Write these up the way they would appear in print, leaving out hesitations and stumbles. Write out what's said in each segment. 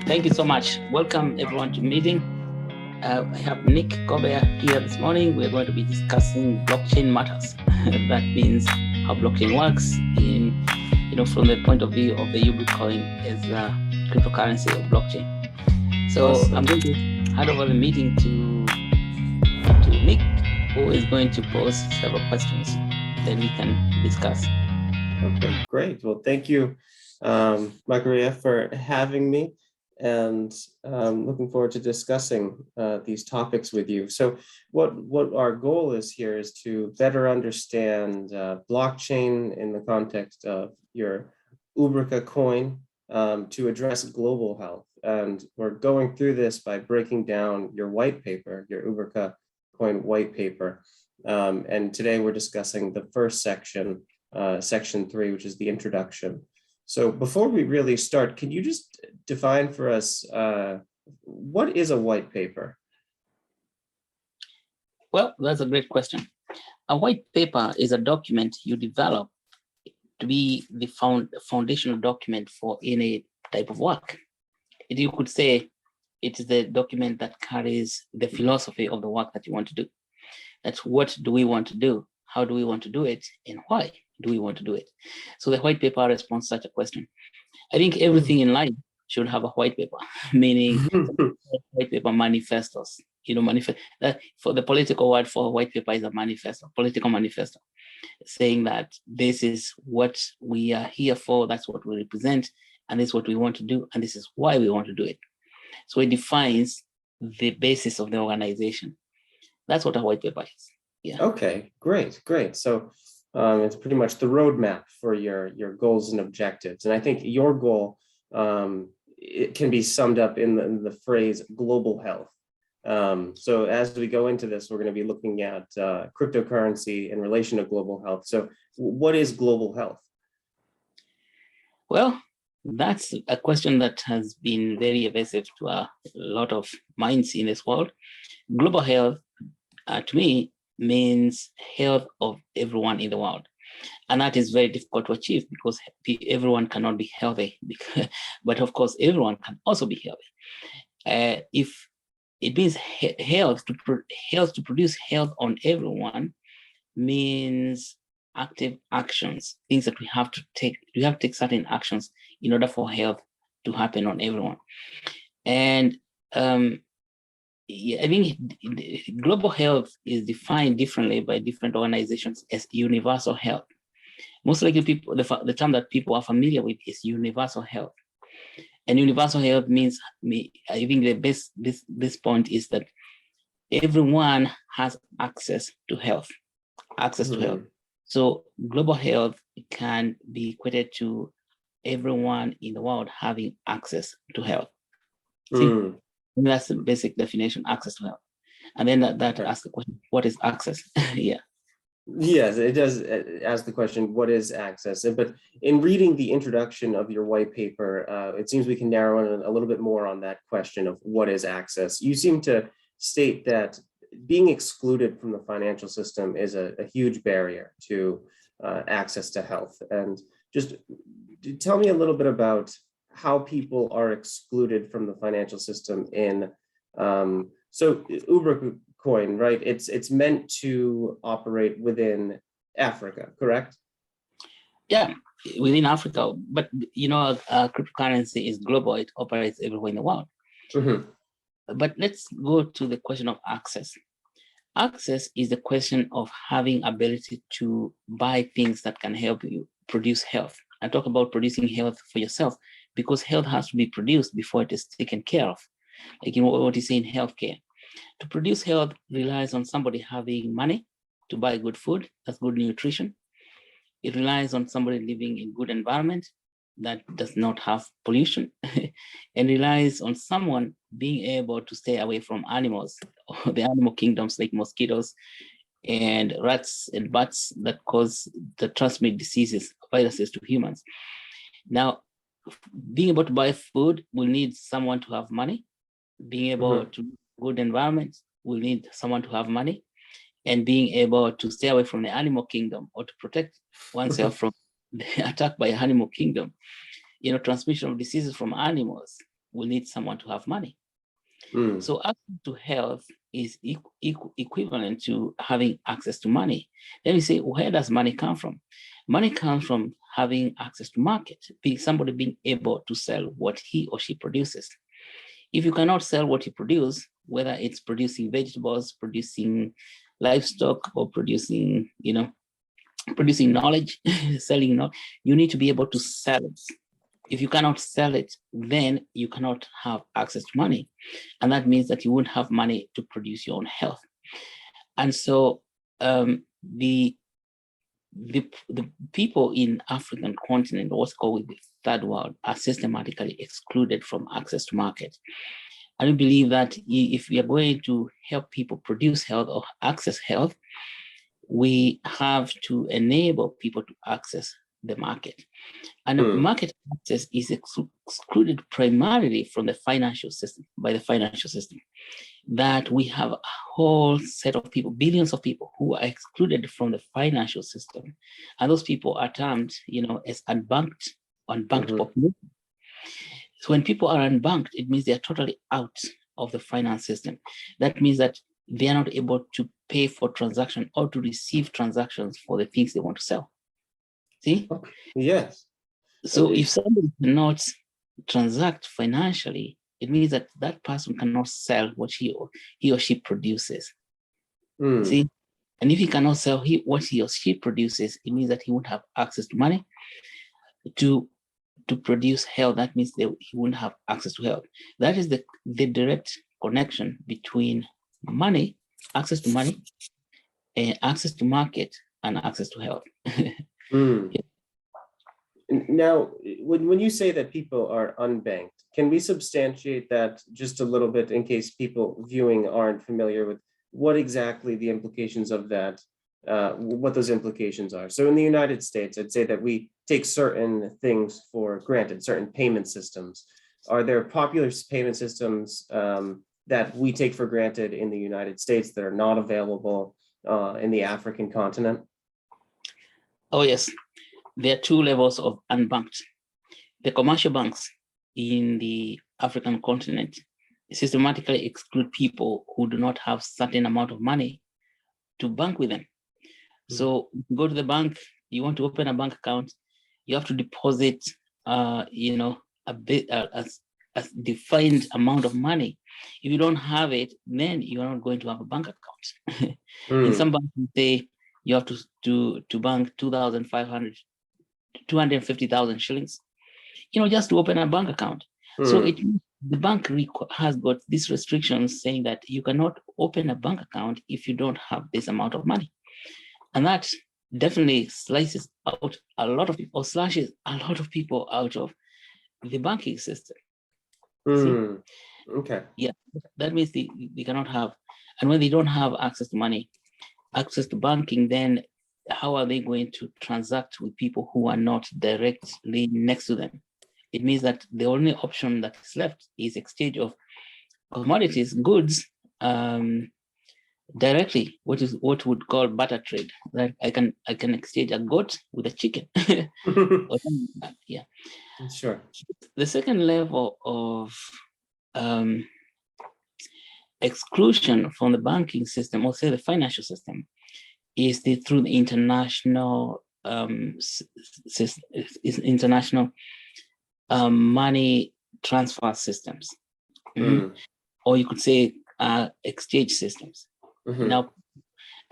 Thank you so much. Welcome everyone to meeting. I have Nick Corbertt here this morning. We're going to be discussing blockchain matters. That means how blockchain works from the point of view of the Bitcoin as a cryptocurrency of blockchain. So awesome. I'm going to hand over the meeting to Nick, who is going to pose several questions that we can discuss. Okay, great. Well, thank you, Margaria, for having me, and looking forward to discussing these topics with you. So what our goal is here is to better understand blockchain in the context of your Ubrica coin to address global health. And we're going through this by breaking down your white paper, your Ubrica coin white paper. And today we're discussing the first section, section 3, which is the introduction. So before we really start, can you just define for us what is a white paper? Well, that's a great question. A white paper is a document you develop to be the foundational document for any type of work. You could say it is the document that carries the philosophy of the work that you want to do. That's what do we want to do? How do we want to do it? And why do we want to do it? So the white paper responds to such a question. I think everything in life should have a white paper, meaning white paper manifestos. For the political word for white paper is a manifesto, political manifesto, saying that this is what we are here for, that's what we represent, and this is what we want to do, and this is why we want to do it. So it defines the basis of the organization. That's what a white paper is. Yeah. Okay, great. So it's pretty much the roadmap for your goals and objectives. And I think your goal, it can be summed up in the phrase global health. So as we go into this, we're going to be looking at cryptocurrency in relation to global health. So what is global health? Well, that's a question that has been very evasive to a lot of minds in this world. Global health, to me, means health of everyone in the world. And that is very difficult to achieve because everyone cannot be healthy. But of course, everyone can also be healthy. If it means health to produce health on everyone means active actions, things that we have to take. We have to take certain actions in order for health to happen on everyone. And I think global health is defined differently by different organizations as universal health. Most likely, the term that people are familiar with is universal health. And universal health means, I think the best this point is that everyone has access to health. To health. So global health can be equated to everyone in the world having access to health. See, that's the basic definition, access to health. And then that asks the question, what is access? Yeah. Yes, it does ask the question, what is access? But in reading the introduction of your white paper, it seems we can narrow in a little bit more on that question of what is access. You seem to state that being excluded from the financial system is a huge barrier to access to health. And just tell me a little bit about how people are excluded from the financial system in, so Ubrica coin, right? It's meant to operate within Africa, correct? Yeah, within Africa, but cryptocurrency is global. It operates everywhere in the world. But let's go to the question of access. Access is the question of having ability to buy things that can help you produce health. I talk about producing health for yourself because health has to be produced before it is taken care of. Like what you say in healthcare. To produce health relies on somebody having money to buy good food, that's good nutrition. It relies on somebody living in good environment that does not have pollution, and relies on someone being able to stay away from animals, the animal kingdoms like mosquitoes and rats and bats that transmit diseases, viruses to humans. Now, being able to buy food will need someone to have money. Being able to good environment will need someone to have money, and being able to stay away from the animal kingdom or to protect oneself from they're attacked by animal kingdom, transmission of diseases from animals will need someone to have money. So access to health is equivalent to having access to money. Then we say, where does money come from? Money comes from having access to market, somebody being able to sell what he or she produces. If you cannot sell what you produce, whether it's producing vegetables, producing livestock, or producing knowledge, selling knowledge, you need to be able to sell it. If you cannot sell it, then you cannot have access to money. And that means that you won't have money to produce your own health. And so the people in African continent, what's called the third world, are systematically excluded from access to market. And we believe that if we are going to help people produce health or access health, we have to enable people to access the market. And market access is excluded primarily from the financial system, by the financial system. That we have a whole set of people, billions of people who are excluded from the financial system. And those people are termed, as unbanked population. So when people are unbanked, it means they're totally out of the finance system. That means that they are not able to pay for transaction or to receive transactions for the things they want to sell. See? Okay. Yes. So if somebody cannot transact financially, it means that that person cannot sell what he or she produces. See? And if he cannot sell what he or she produces, it means that he won't have access to money to produce health. That means he won't have access to health. That is the direct connection between money, access to money, and access to market, and access to health. Now, when you say that people are unbanked, can we substantiate that just a little bit in case people viewing aren't familiar with what exactly the implications of that, what those implications are? So in the United States, I'd say that we take certain things for granted, certain payment systems. Are there popular payment systems that we take for granted in the United States that are not available in the African continent? Oh, yes. There are two levels of unbanked. The commercial banks in the African continent systematically exclude people who do not have certain amount of money to bank with them. So you go to the bank, you want to open a bank account, you have to deposit, a defined amount of money. If you don't have it, then you are not going to have a bank account. In some banks, they you have to bank 250,000 shillings, just to open a bank account. So the bank has got these restrictions saying that you cannot open a bank account if you don't have this amount of money. And that definitely slices out a lot of people, or slashes a lot of people out of the banking system. Okay. Yeah, that means they cannot have, and when they don't have access to money, access to banking, then how are they going to transact with people who are not directly next to them? It means that the only option that is left is exchange of commodities, goods, directly, what would call barter trade. Like I can exchange a goat with a chicken. Yeah. Sure. The second level of exclusion from the banking system, or say the financial system, is through the international international money transfer systems, or you could say exchange systems. Now,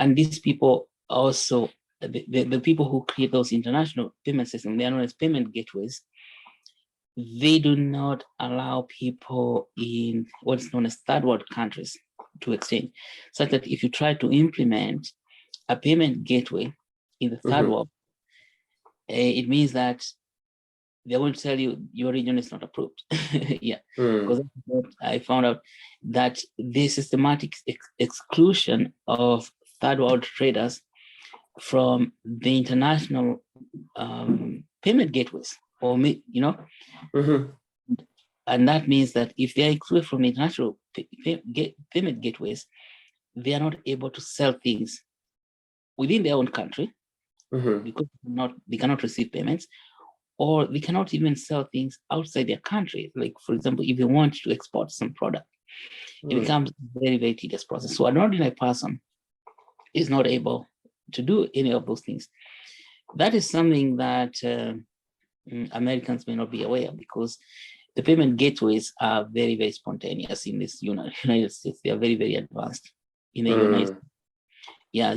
and these people also, the people who create those international payment systems, they are known as payment gateways. They do not allow people in what's known as third world countries to exchange, such that if you try to implement a payment gateway in the third world, it means that they're going to tell you your region is not approved. Yeah, because I found out that the systematic exclusion of third world traders from the international payment gateways, or and that means that if they are excluded from the international payment gateways, they are not able to sell things within their own country Mm-hmm. because they cannot receive payments, or they cannot even sell things outside their country. Like, for example, if they want to export some product, it becomes a very, very tedious process. So an ordinary person is not able to do any of those things. That is something that Americans may not be aware of, because the payment gateways are very, very spontaneous in this United States. They are very, very advanced in the United States. Yeah,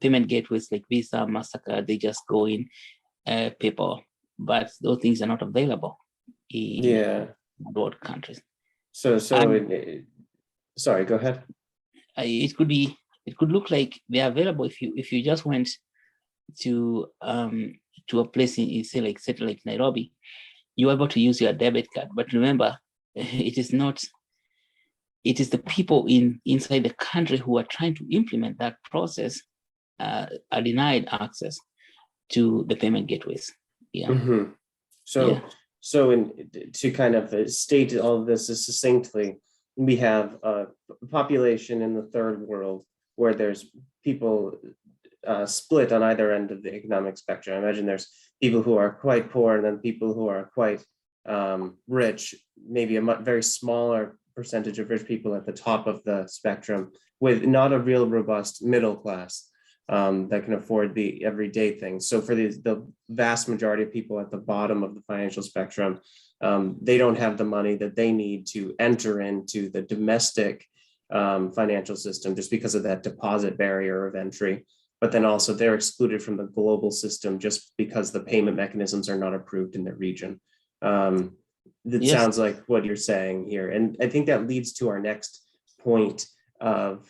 payment gateways like Visa, MasterCard, they just go in PayPal, but those things are not available in world countries. Sorry, go ahead. It could look like they are available if you just went to a place in say like Nairobi, you're able to use your debit card. But remember, it is the people inside the country who are trying to implement that process are denied access to the payment gateways. Yeah. Mm-hmm. To kind of state all of this succinctly, we have a population in the third world where there's people split on either end of the economic spectrum. I imagine there's people who are quite poor and then people who are quite rich, maybe a very smaller percentage of rich people at the top of the spectrum, with not a real robust middle class that can afford the everyday things. So for the vast majority of people at the bottom of the financial spectrum, they don't have the money that they need to enter into the domestic financial system just because of that deposit barrier of entry. But then also they're excluded from the global system just because the payment mechanisms are not approved in their region. That sounds like what you're saying here. And I think that leads to our next point of,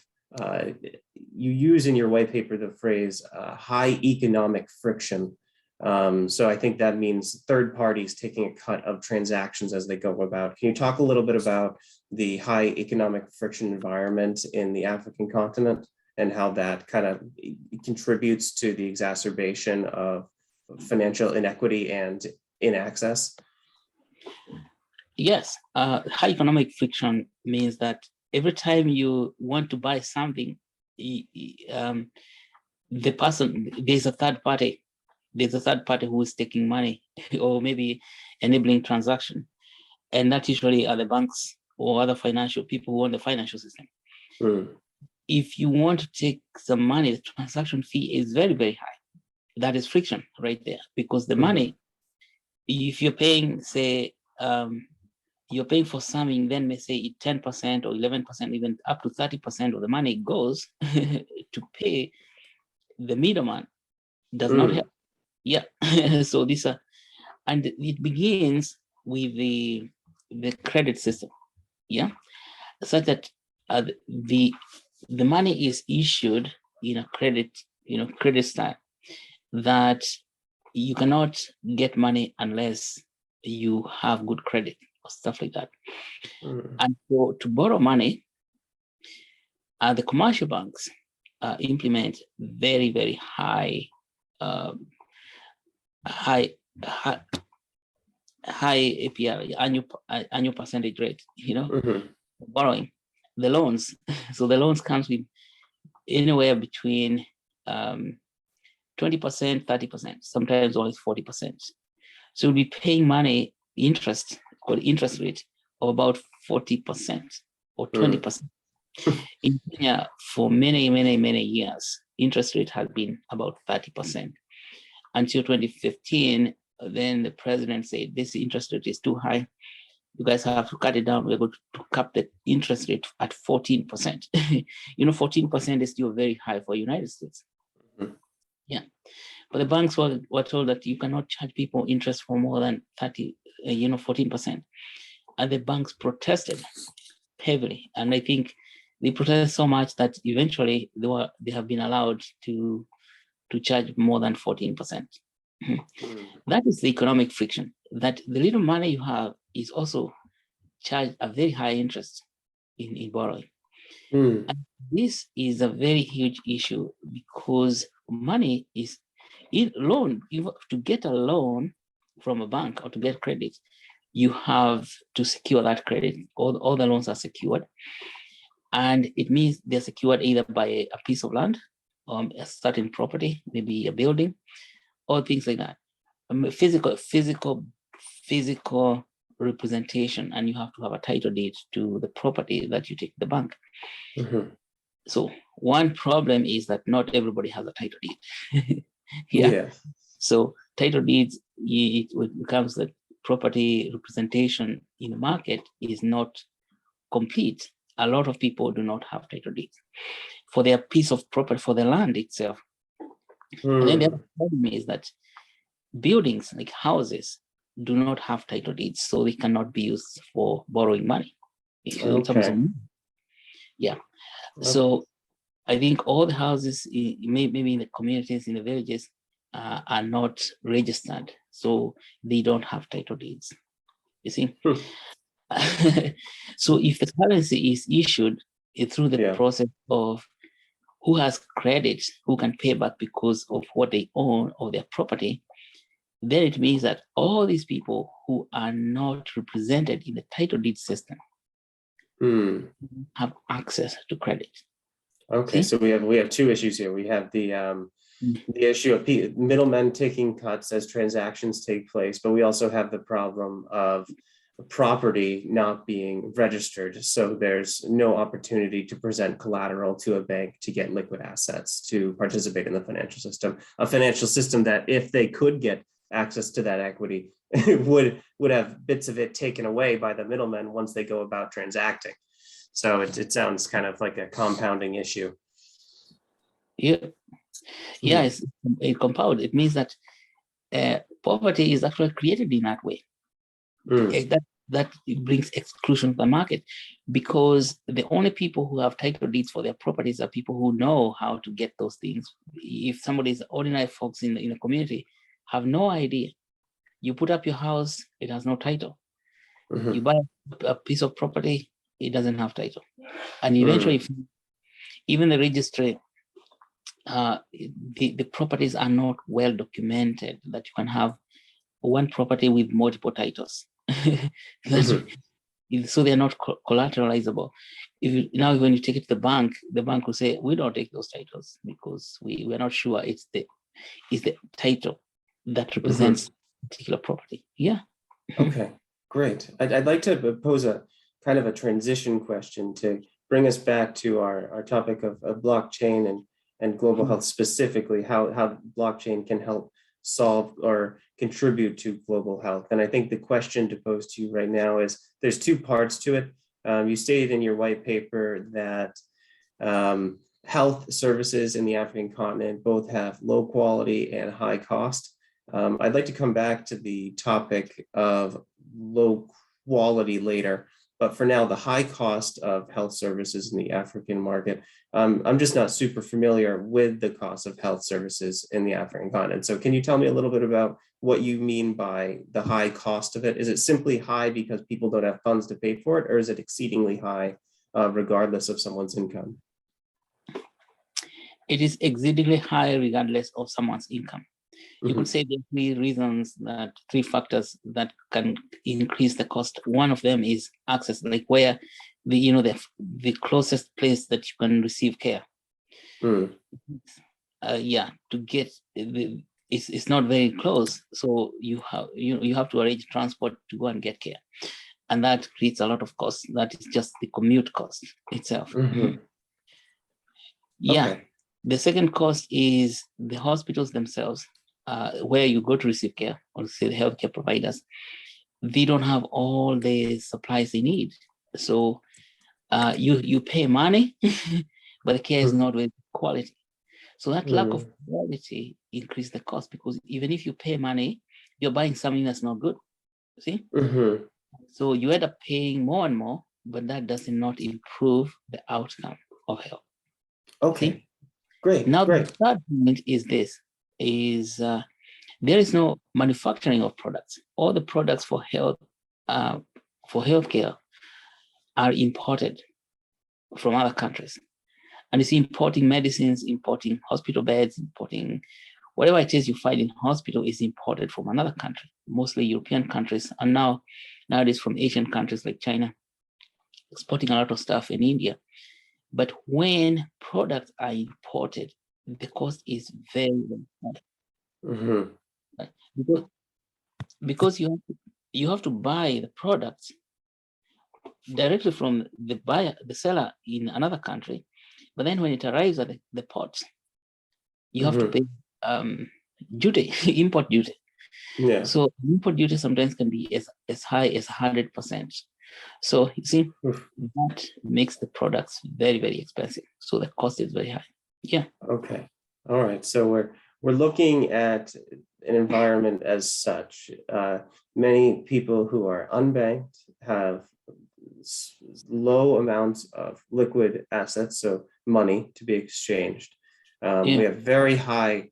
you use in your white paper the phrase high economic friction. So I think that means third parties taking a cut of transactions as they go about. Can you talk a little bit about the high economic friction environment in the African continent and how that kind of contributes to the exacerbation of financial inequity and inaccess? Yes, high economic friction means that every time you want to buy something, there's a third party who is taking money or maybe enabling transaction. And that usually are the banks or other financial people who own the financial system. If you want to take some money, the transaction fee is very, very high. That is friction right there, because the money, if you're paying, say, you're paying for something, then may say 10% or 11%, even up to 30% of the money goes to pay the middleman. Does not help. Yeah. So and it begins with the credit system. Yeah. Such that the money is issued in a credit style, that you cannot get money unless you have good credit or stuff like that. And so to borrow money, the commercial banks implement very, very high APR, annual percentage rate, borrowing. The loans. So the loans comes with anywhere between 20%, 30%, sometimes only 40%. So you'll be paying money interest rate of about 40% or 20%. In Kenya, for many, many, many years, interest rate has been about 30%. Until 2015, then the president said, this interest rate is too high. You guys have to cut it down. We're going to cap the interest rate at 14%. 14% is still very high for United States. Yeah. But the banks were told that you cannot charge people interest for more than 14%. And the banks protested heavily. And I think they protested so much that eventually they have been allowed to charge more than 14%. That is the economic friction, that the little money you have is also charged a very high interest in borrowing. And this is a very huge issue, because money is loan. To get a loan from a bank or to get credit, you have to secure that credit. All the loans are secured. And it means they're secured either by a piece of land a certain property, maybe a building, or things like that. Physical representation, and you have to have a title deed to the property that you take to the bank. So one problem is that not everybody has a title deed. Yeah. So title deeds, it becomes that property representation in the market is not complete. A lot of people do not have title deeds for their piece of property, for the land itself. And then the other problem is that buildings like houses do not have title deeds, so they cannot be used for borrowing money. Yeah. So I think all the houses, maybe in the communities, in the villages, are not registered, so they don't have title deeds. You see? So if the currency is issued through the process of who has credit, who can pay back because of what they own or their property, then it means that all these people who are not represented in the title deed system have access to credit. Okay, so we have two issues here. We have the issue of middlemen taking cuts as transactions take place, but we also have the problem of property not being registered. So there's no opportunity to present collateral to a bank to get liquid assets to participate in the financial system. A financial system that, if they could get access to that equity, would have bits of it taken away by the middlemen once they go about transacting. So it sounds kind of like a compounding issue. Yeah, it's a compound. It means that poverty is actually created in that way. That brings exclusion to the market, because the only people who have title deeds for their properties are people who know how to get those things. If somebody's ordinary folks in the community have no idea, you put up your house, it has no title. You buy a piece of property, it doesn't have title, and eventually, even the registry, the properties are not well documented, that you can have one property with multiple titles. So they're not collateralizable. Now when you take it to the bank will say, we don't take those titles because we're not sure it's the title that represents a particular property. Yeah. Okay, great. I'd like to pose a kind of a transition question to bring us back to our topic of blockchain and global health, specifically how blockchain can help solve or contribute to global health. And I think the question to pose to you right now is, there's two parts to it. You stated in your white paper that health services in the African continent both have low quality and high cost. I'd like to come back to the topic of low quality later, but for now, the high cost of health services in the African market. I'm just not super familiar with the cost of health services in the African continent. So can you tell me a little bit about what you mean by the high cost of it? Is it simply high because people don't have funds to pay for it, or is it exceedingly high regardless of someone's income? It is exceedingly high regardless of someone's income. You could say there are three factors that can increase the cost. One of them is access, like where the closest place that you can receive care. To get it's not very close, so you have to arrange transport to go and get care, and that creates a lot of cost. That is just the commute cost itself. The second cost is the hospitals themselves. Where you go to receive care, or say the healthcare providers, they don't have all the supplies they need. So you pay money, but the care is not with quality. So that lack of quality increases the cost, because even if you pay money, you're buying something that's not good. See? So you end up paying more and more, but that does not improve the outcome of health. Okay, see? Great. Now, great. The third point is this. There is no manufacturing of products. All the products for healthcare are imported from other countries, and it's importing medicines, importing hospital beds, importing whatever it is you find in hospital is imported from another country, mostly European countries, and nowadays from Asian countries like China, exporting a lot of stuff in India. But when products are imported, the cost is very, very high. Mm-hmm. Right? Because you have to buy the products directly from the buyer, the seller in another country, but then when it arrives at the port, you have to pay duty, import duty. Yeah. So import duty sometimes can be as high as 100%. So you see, that makes the products very, very expensive. So the cost is very high. Yeah. Okay. All right. So we're looking at an environment as such. Many people who are unbanked have low amounts of liquid assets, so money to be exchanged. We have very high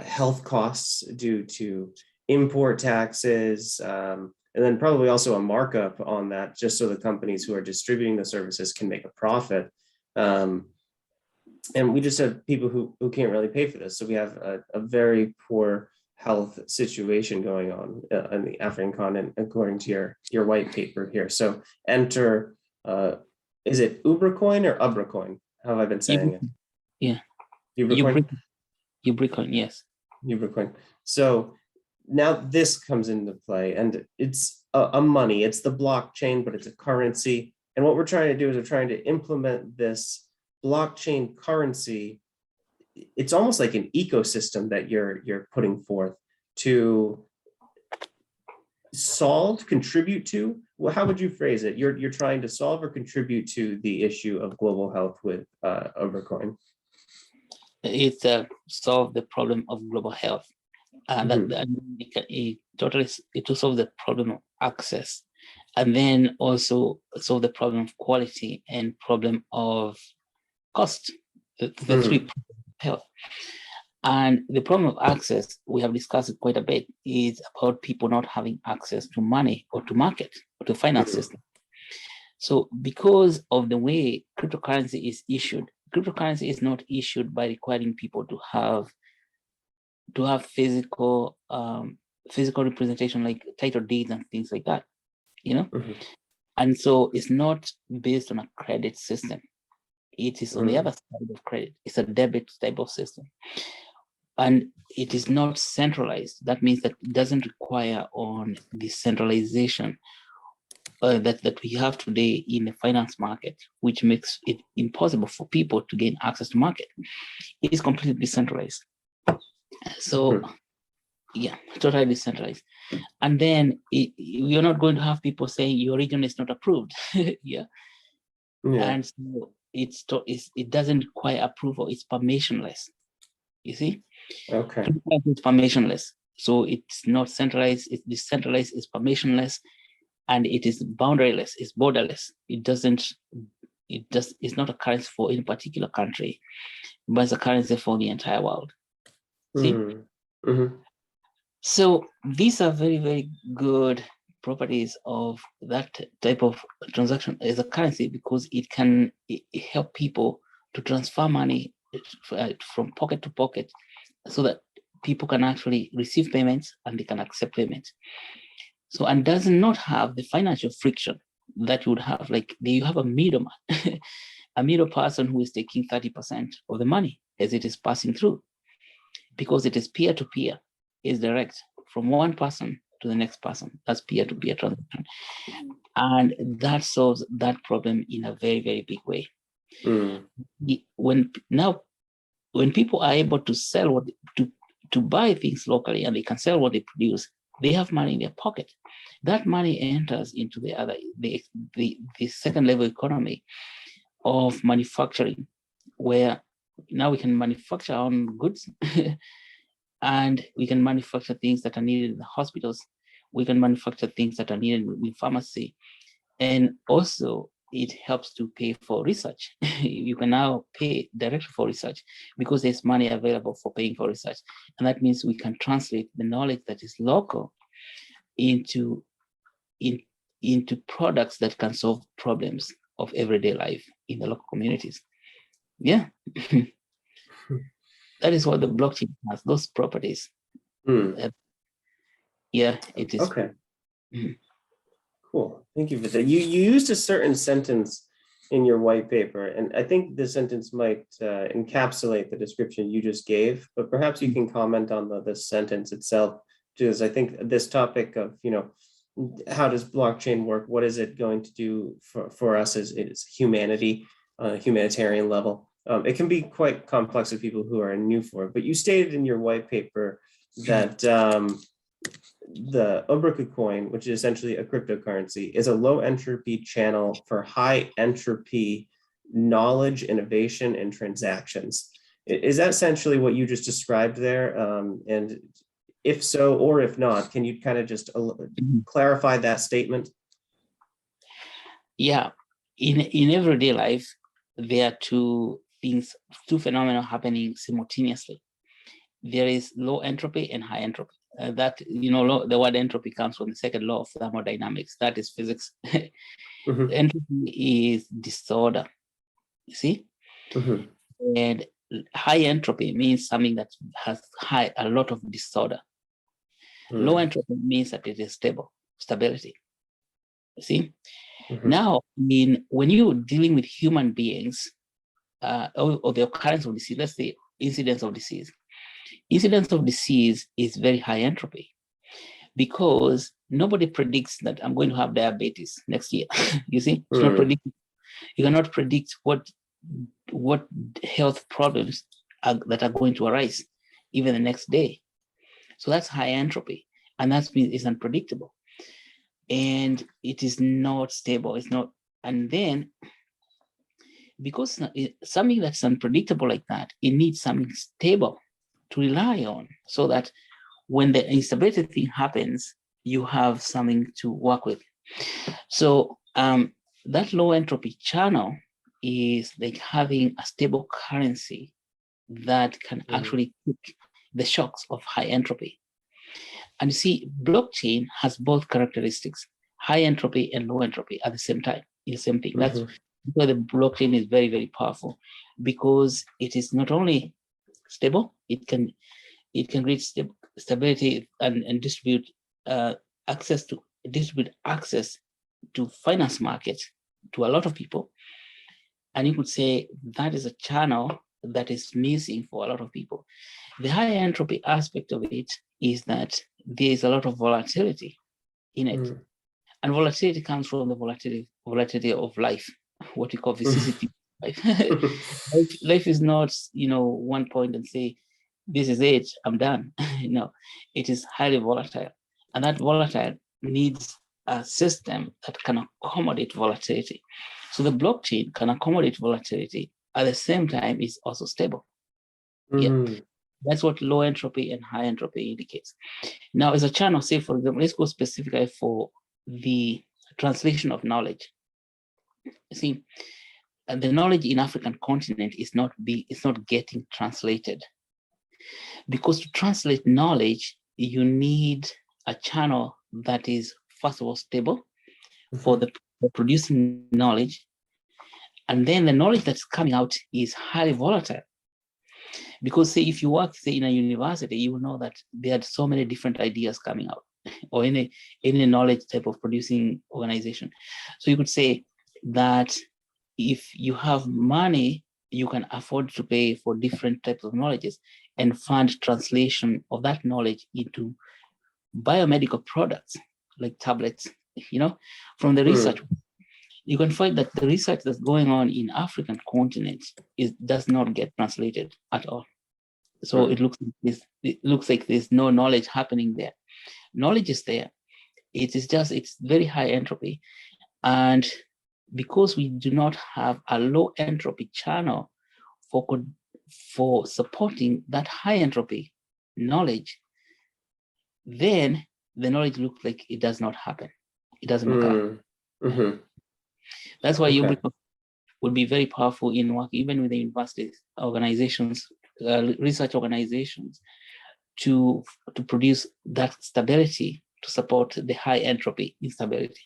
health costs due to import taxes, and then probably also a markup on that, just so the companies who are distributing the services can make a profit. And we just have people who can't really pay for this. So we have a very poor health situation going on in the African continent, according to your white paper here. So enter, is it Ubercoin or Ubracoin? How have I been saying it? Yeah. Ubercoin? Ubercoin, yes. Ubercoin. So now this comes into play, and it's a money. It's the blockchain, but it's a currency. And what we're trying to do is we're trying to implement this blockchain currency. It's almost like an ecosystem that you're putting forth to solve, contribute to. Well, how would you phrase it? You're trying to solve or contribute to the issue of global health with Ubercoin. It's solve the problem of global health. It will solve the problem of access, and then also solve the problem of quality and problem of cost, the three problems of health. And the problem of access, we have discussed it quite a bit, is about people not having access to money or to market or to finance system. So because of the way cryptocurrency is issued, cryptocurrency is not issued by requiring people to have physical representation like title deeds and things like that, and so it's not based on a credit system. It is on the other side of credit. It's a debit type of system, and it is not centralized. That means that it doesn't require on the centralization that we have today in the finance market, which makes it impossible for people to gain access to market. It is completely decentralized. So, yeah, totally decentralized. And then you're not going to have people saying your region is not approved. yeah. And so it doesn't require approval. It's permissionless. You see? Okay. It's permissionless. So it's not centralized. It's decentralized. It's permissionless, and it is boundaryless. It's borderless. It's not a currency for any particular country, but it's a currency for the entire world. See? So these are very, very good properties of that type of transaction as a currency, because it can help people to transfer money from pocket to pocket, so that people can actually receive payments and they can accept payments. So, and does not have the financial friction that you would have, like you have a middleman, a middle person who is taking 30% of the money as it is passing through, because it is peer-to-peer, is direct from one person to the next person. That's peer-to-peer transaction. And that solves that problem in a very, very big way. When people are able to sell to buy things locally, and they can sell what they produce, they have money in their pocket. That money enters into the second level economy of manufacturing, where now we can manufacture our own goods and we can manufacture things that are needed in the hospitals. We can manufacture things that are needed in pharmacy. And also it helps to pay for research. You can now pay directly for research because there's money available for paying for research. And that means we can translate the knowledge that is local into products that can solve problems of everyday life in the local communities. Yeah. That is what the blockchain has, those properties. Yeah, it is. Okay. Cool. Thank you for that. You used a certain sentence in your white paper, and I think this sentence might encapsulate the description you just gave, but perhaps you can comment on the sentence itself, because I think this topic of, how does blockchain work? What is it going to do for us as humanity, humanitarian level? It can be quite complex with people who are new for it, but you stated in your white paper that the Blockcjhaiin, which is essentially a cryptocurrency, is a low entropy channel for high entropy knowledge, innovation, and transactions. Is that essentially what you just described there? And if so, or if not, can you kind of just clarify that statement? Yeah, in everyday life, there are two phenomena happening simultaneously. There is low entropy and high entropy. The word entropy comes from the second law of thermodynamics. That is physics. Entropy is disorder, you see? And high entropy means something that has a lot of disorder. Low entropy means that it is stability, you see? Now, when you're dealing with human beings, or the occurrence of disease, let's say incidence of disease. Incidence of disease is very high entropy, because nobody predicts that I'm going to have diabetes next year. You see, it's not predicted. You cannot predict what health problems that are going to arise even the next day. So that's high entropy, and that means it's unpredictable, and it is not stable. It's not, and then because something that's unpredictable like that, it needs something stable to rely on, so that when the instability thing happens, you have something to work with. So that low entropy channel is like having a stable currency that can actually take the shocks of high entropy. And you see, blockchain has both characteristics, high entropy and low entropy at the same time, in the same thing. That's why the blockchain is very, very powerful, because it is not only stable, it can reach stability and distribute access to finance markets to a lot of people. And you could say that is a channel that is missing for a lot of people. The high entropy aspect of it is that there is a lot of volatility in it. And volatility comes from the volatility of life, what we call vicissitude. Life is not, one point and say, this is it, I'm done. No, it is highly volatile. And that volatile needs a system that can accommodate volatility. So the blockchain can accommodate volatility. At the same time, it's also stable. Yeah, that's what low entropy and high entropy indicates. Now, as a channel, say, for example, let's go specifically for the translation of knowledge. See, the knowledge in African continent is not getting translated. Because to translate knowledge, you need a channel that is, first of all, stable for producing knowledge. And then the knowledge that's coming out is highly volatile. Because say, if you work, say, in a university, you will know that there are so many different ideas coming out, or any knowledge type of producing organization. So you could say that if you have money, you can afford to pay for different types of knowledges and fund translation of that knowledge into biomedical products like tablets. From the research, you can find that the research that's going on in African continent does not get translated at all. So it looks like there's no knowledge happening there. Knowledge is there. It's very high entropy. And because we do not have a low entropy channel for supporting that high entropy knowledge, then the knowledge looks like it does not happen. It doesn't occur. That's why you would be very powerful in work, even with the universities, organizations, research organizations, to produce that stability to support the high entropy instability.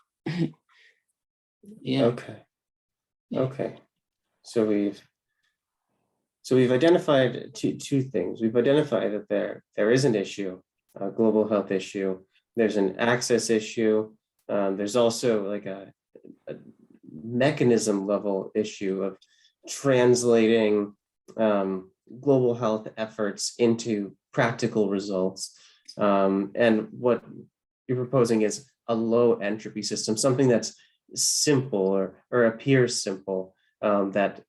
Yeah. Okay. So we've identified two things. We've identified that there is an issue, a global health issue. There's an access issue. There's also like mechanism level issue of translating global health efforts into practical results. And what you're proposing is a low entropy system, something that's simple or appears simple, that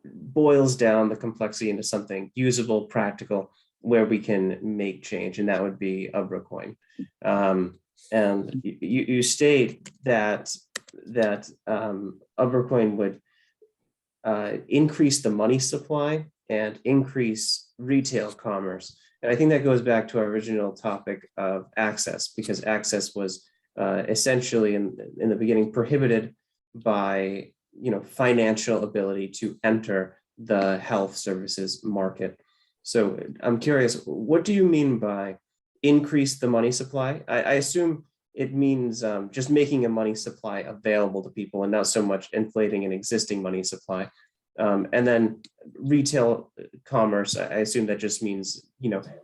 boils down the complexity into something usable, practical, where we can make change, and that would be a Blockcjhaiin. And you state that a Blockcjhaiin would increase the money supply and increase retail commerce. And I think that goes back to our original topic of access, because access was essentially in the beginning prohibited by financial ability to enter the health services market. So I'm curious, what do you mean by increase the money supply? I assume it means just making a money supply available to people and not so much inflating an existing money supply. And then retail commerce, I assume that just means,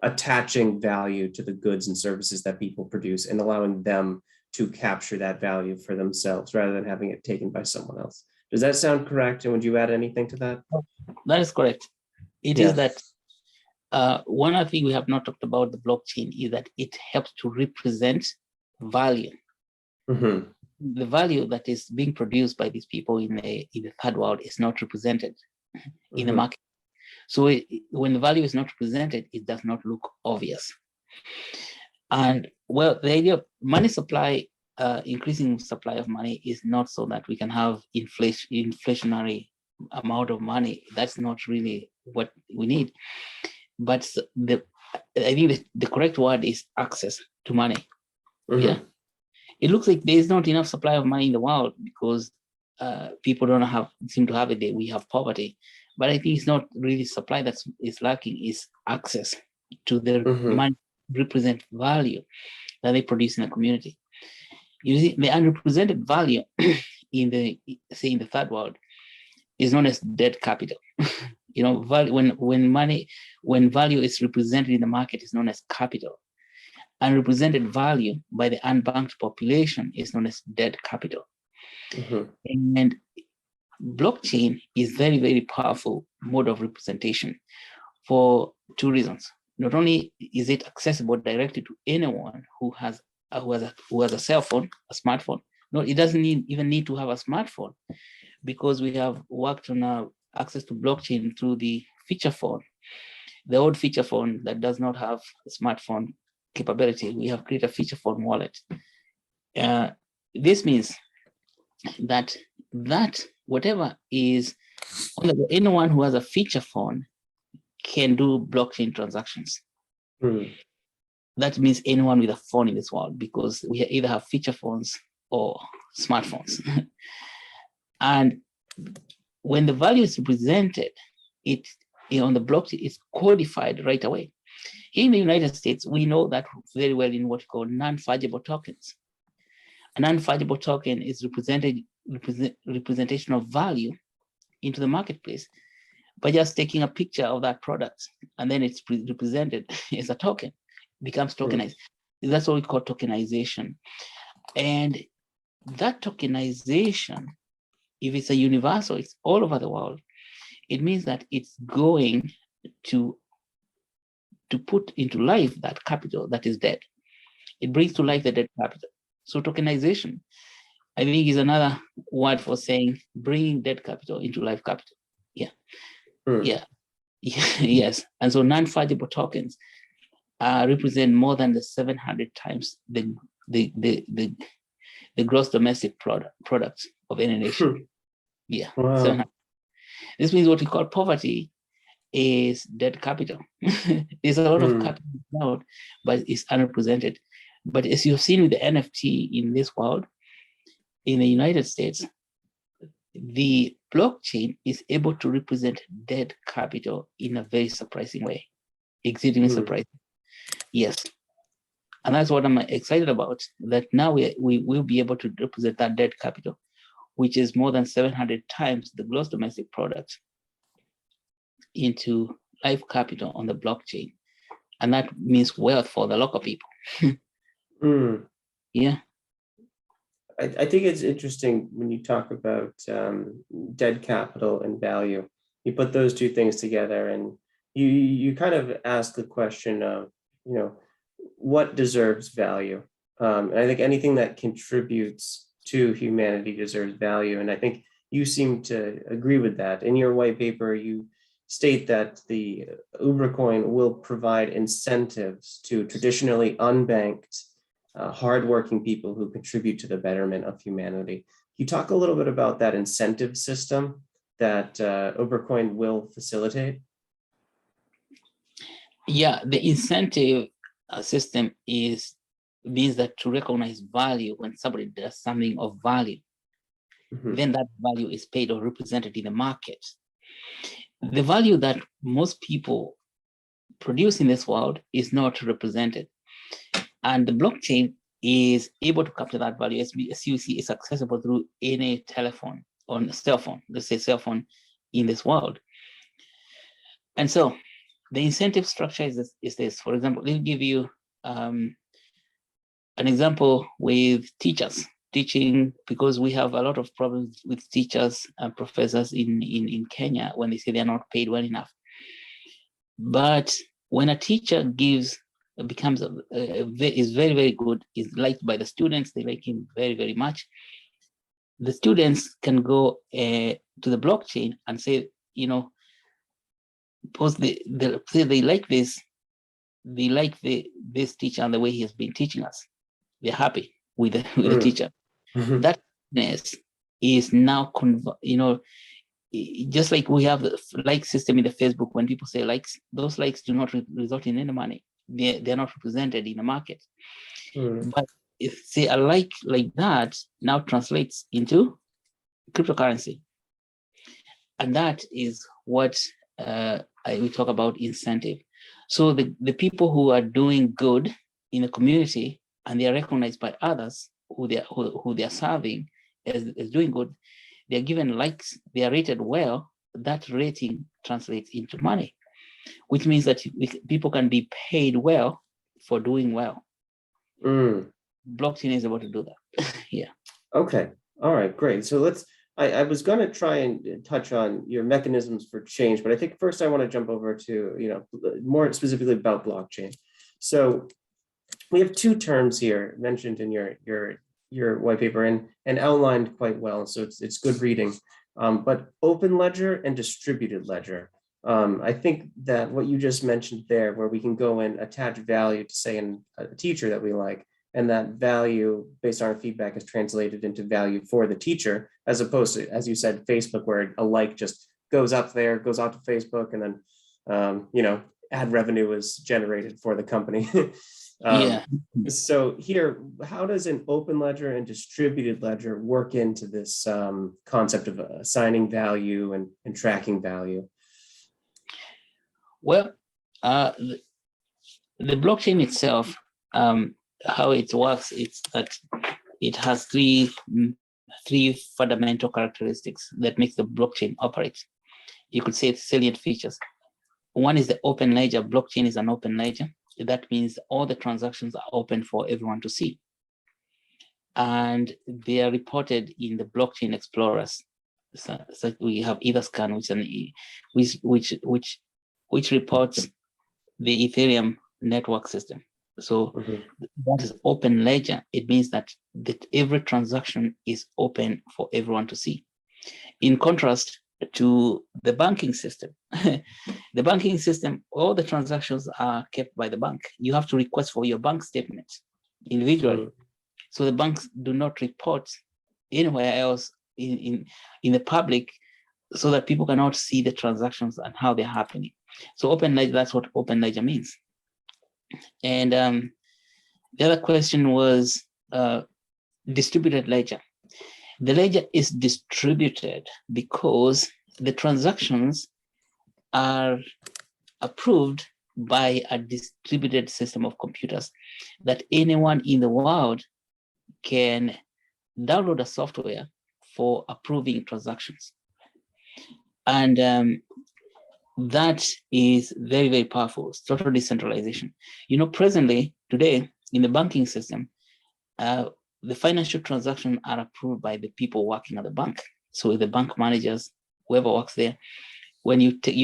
attaching value to the goods and services that people produce and allowing them to capture that value for themselves rather than having it taken by someone else. Does that sound correct? And would you add anything to that? That is correct. It is that one other thing we have not talked about the blockchain is that it helps to represent value. Mm-hmm. The value that is being produced by these people in the third world is not represented in the market. So when the value is not represented, it does not look obvious. And well, the idea of money supply, increasing supply of money is not so that we can have inflationary amount of money. That's not really what we need. But I think the correct word is access to money. Mm-hmm. Yeah. It looks like there is not enough supply of money in the world because people seem to have it. We have poverty, but I think it's not really supply that is lacking. Is access to the money represent value that they produce in the community. You see, the unrepresented value in the third world is known as dead capital. Value, when value is represented in the market is known as capital. Unrepresented value by the unbanked population is known as dead capital. And blockchain is very, very powerful mode of representation for two reasons. Not only is it accessible directly to anyone who has a cell phone, a smartphone. No, it doesn't even need to have a smartphone, because we have worked on access to blockchain through the feature phone, the old feature phone that does not have a smartphone capability. We have created a feature phone wallet. This means that whatever is anyone who has a feature phone can do blockchain transactions. That means anyone with a phone in this world, because we either have feature phones or smartphones. And when the value is represented, on the blockchain, it's codified right away. Here in the United States, we know that very well in what we call non-fungible tokens. A non-fungible token is representation of value into the marketplace by just taking a picture of that product, and then it's represented as a token, becomes tokenized. That's what we call tokenization. And that tokenization, if it's a universal, it's all over the world, it means that it's going to put into life that capital that is dead. It brings to life the dead capital. So tokenization, I think, is another word for saying bringing dead capital into life capital. Yeah. Yes. And so non-fungible tokens represent more than the 700 times the gross domestic product of any nation. Yeah. Wow. This means what we call poverty is dead capital. There's a lot of capital out, but it's unrepresented. But as you've seen with the NFT in this world, in the United States, the blockchain is able to represent dead capital in a very surprising way, exceedingly surprising. Yes. And that's what I'm excited about, that now we will be able to represent that dead capital, which is more than 700 times the gross domestic product, into life capital on the blockchain. And that means wealth for the local people. Yeah. I think it's interesting when you talk about dead capital and value. You put those two things together, and you kind of ask the question of, what deserves value? And I think anything that contributes to humanity deserves value. And I think you seem to agree with that. In your white paper, you state that the Uber coin will provide incentives to traditionally unbanked, hardworking people who contribute to the betterment of humanity. Can you talk a little bit about that incentive system that Uber coin will facilitate? Yeah, the incentive system means that to recognize value when somebody does something of value, then that value is paid or represented in the market. The value that most people produce in this world is not represented. And the blockchain is able to capture that value. As you see, it's accessible through any telephone or cell phone, let's say cell phone in this world. And so the incentive structure is this. For example, let me give you an example with teachers. Teaching, because we have a lot of problems with teachers and professors in Kenya when they say they're not paid well enough. But when a teacher is very, very good, is liked by the students, they like him very, very much, the students can go to the blockchain and say, suppose they like this, they like this teacher and the way he has been teaching us. They're happy with the teacher. That is now, just like we have the like system in the Facebook, when people say likes, those likes do not result in any money. They're not represented in the market. But if say a like that now translates into cryptocurrency. And that is what we talk about incentive. So the people who are doing good in the community and they are recognized by others who they are serving as doing good, they are given likes, they are rated well. That rating translates into money, which means that people can be paid well for doing well. Blockchain is able to do that. Yeah. Okay. All right. Great. So I was going to try and touch on your mechanisms for change, but I think first I want to jump over to, more specifically about blockchain. So we have two terms here mentioned in your white paper and outlined quite well. So it's good reading. But open ledger and distributed ledger. I think that what you just mentioned there, where we can go and attach value to, say, a teacher that we like, and that value based on our feedback is translated into value for the teacher, as opposed to, as you said, Facebook, where a like just goes up there, goes out to Facebook, and then, ad revenue is generated for the company. So here, how does an open ledger and distributed ledger work into this concept of assigning value and tracking value? Well, the blockchain itself, how it works, it's that it has three fundamental characteristics that make the blockchain operate. You could say it's salient features. One is the open ledger. Blockchain is an open ledger. That means all the transactions are open for everyone to see. And they are reported in the blockchain explorers. So we have Etherscan, which reports the Ethereum network system. So that is open ledger. It means that every transaction is open for everyone to see. In contrast to the banking system, the banking system, all the transactions are kept by the bank. You have to request for your bank statement individually. So the banks do not report anywhere else in the public, so that people cannot see the transactions and how they're happening. So open ledger, that's what open ledger means. And the other question was distributed ledger. The ledger is distributed because the transactions are approved by a distributed system of computers that anyone in the world can download a software for approving transactions. And that is very, very powerful. It's total decentralization. Presently, today, in the banking system, the financial transactions are approved by the people working at the bank. So the bank managers, whoever works there, when you take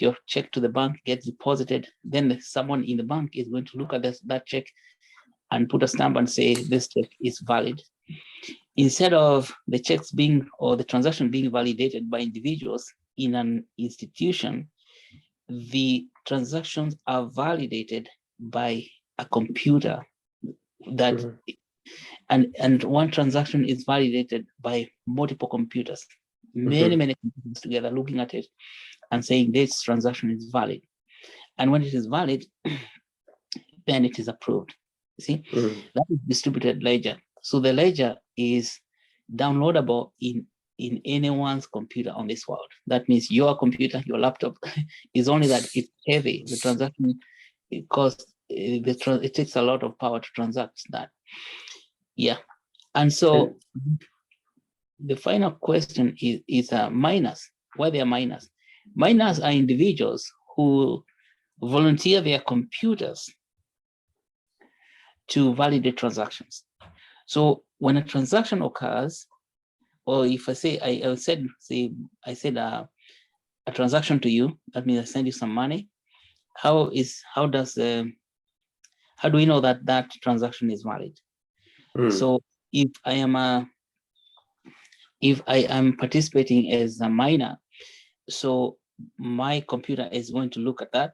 your check to the bank, gets deposited, then someone in the bank is going to look at that check and put a stamp and say this check is valid. Instead of the checks being or the transaction being validated by individuals in an institution, the transactions are validated by a computer that and one transaction is validated by multiple computers, many computers together looking at it and saying this transaction is valid. And when it is valid, then it is approved. See, that is distributed ledger. So the ledger is downloadable in anyone's computer on this world. That means your computer, your laptop, is only that it's heavy. The transaction, it takes a lot of power to transact that. Yeah. And so the final question is miners. Why they are miners? Miners are individuals who volunteer their computers to validate transactions. So when a transaction occurs, or if I say I said a transaction to you, that means I send you some money. How do we know that transaction is valid? So if I am participating as a miner, so my computer is going to look at that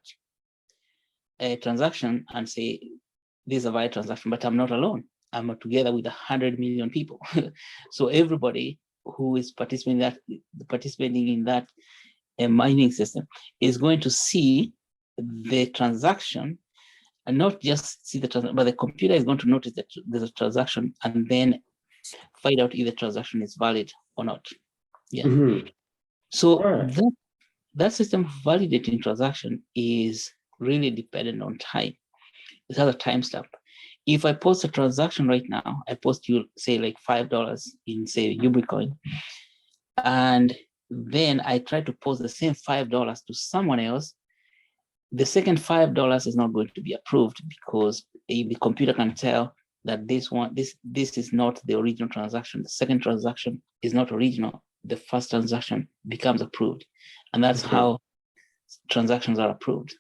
transaction and say this is a valid transaction, but I'm not alone. I'm together with 100 million people. So everybody who is participating in that mining system is going to see the transaction, and not just see the transaction, but the computer is going to notice that there's a transaction and then find out if the transaction is valid or not. Yeah. So that system of validating transaction is really dependent on time. It has a timestamp. If I post a transaction right now, I post you say like $5 in say Ubicoin, and then I try to post the same $5 to someone else, the second $5 is not going to be approved because the computer can tell that this is not the original transaction. The second transaction is not original. The first transaction becomes approved, and that's how transactions are approved.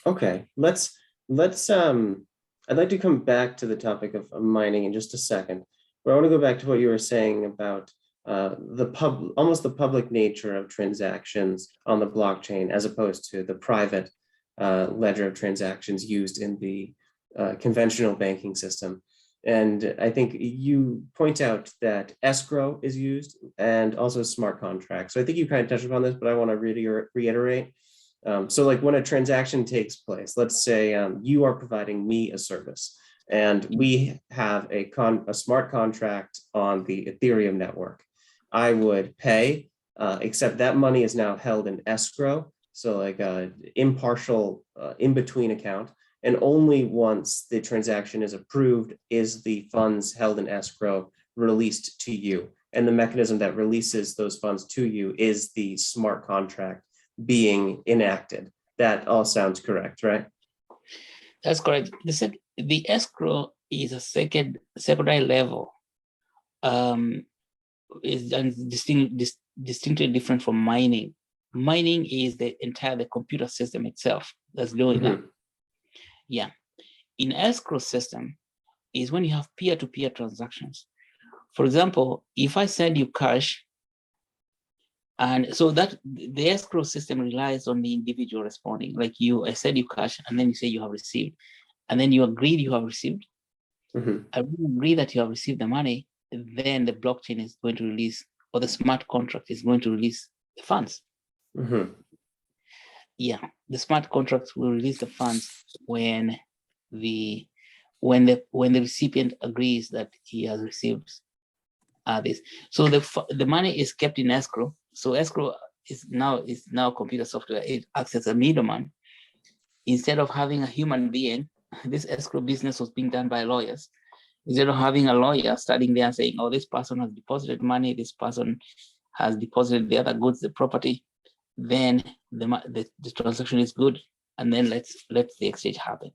Okay, let's I'd like to come back to the topic of mining in just a second, but I want to go back to what you were saying about almost the public nature of transactions on the blockchain as opposed to the private ledger of transactions used in the conventional banking system. And I think you point out that escrow is used and also smart contracts. So I think you kind of touched upon this, but I want to reiterate. So like when a transaction takes place, let's say you are providing me a service and we have a smart contract on the Ethereum network. I would pay, except that money is now held in escrow. So like an impartial in-between account. And only once the transaction is approved is the funds held in escrow released to you. And the mechanism that releases those funds to you is the smart contract being enacted. That all sounds correct, right? That's correct. The escrow is a secondary level. Is distinctly different from mining. Mining is the computer system itself that's doing that. Yeah. In escrow system is when you have peer-to-peer transactions. For example, if I send you cash, and so that the escrow system relies on the individual responding. Like I send you cash, and then you say you have received, and then you agreed you have received. I agree that you have received the money. Then the blockchain is going to release, or the smart contract is going to release the funds. Yeah, the smart contract will release the funds when the recipient agrees that he has received this. So the money is kept in escrow. So escrow is now computer software. It acts as a middleman. Instead of having a human being, this escrow business was being done by lawyers. Instead of having a lawyer standing there and saying, oh, this person has deposited money, this person has deposited the other goods, the property, then the transaction is good, and then let's the exchange happen.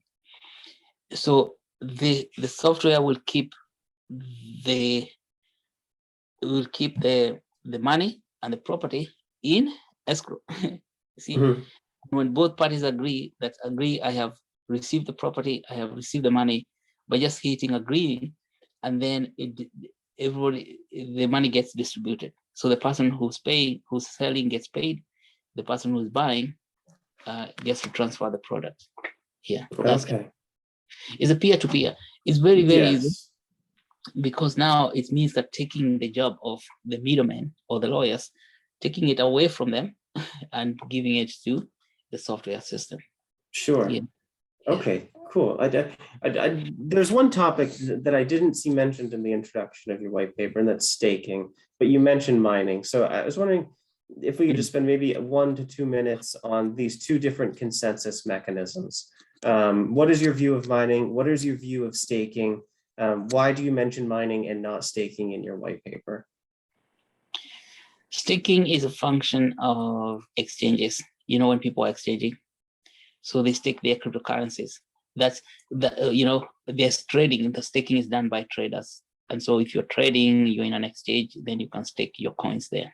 So the software will keep they will keep the money and the property in escrow. See, when both parties agree, I have received the property, I have received the money, by just hitting agree, and then everybody, the money gets distributed. So the person who's selling gets paid, the person who's buying gets to transfer the product. Yeah, that's okay. It's a peer-to-peer. It's very, very easy, Yes. because now it means that taking the job of the middlemen or the lawyers, taking it away from them and giving it to the software system. Sure. Yeah. Okay, cool. There's one topic that I didn't see mentioned in the introduction of your white paper, and that's staking, but you mentioned mining. So I was wondering if we could just spend maybe 1 to 2 minutes on these two different consensus mechanisms. What is your view of mining? What is your view of staking? Why do you mention mining and not staking in your white paper? Staking is a function of exchanges. You know, when people are exchanging, so they stake their cryptocurrencies. That's there's trading. The staking is done by traders, and so if you're trading, you're in an exchange, then you can stake your coins there.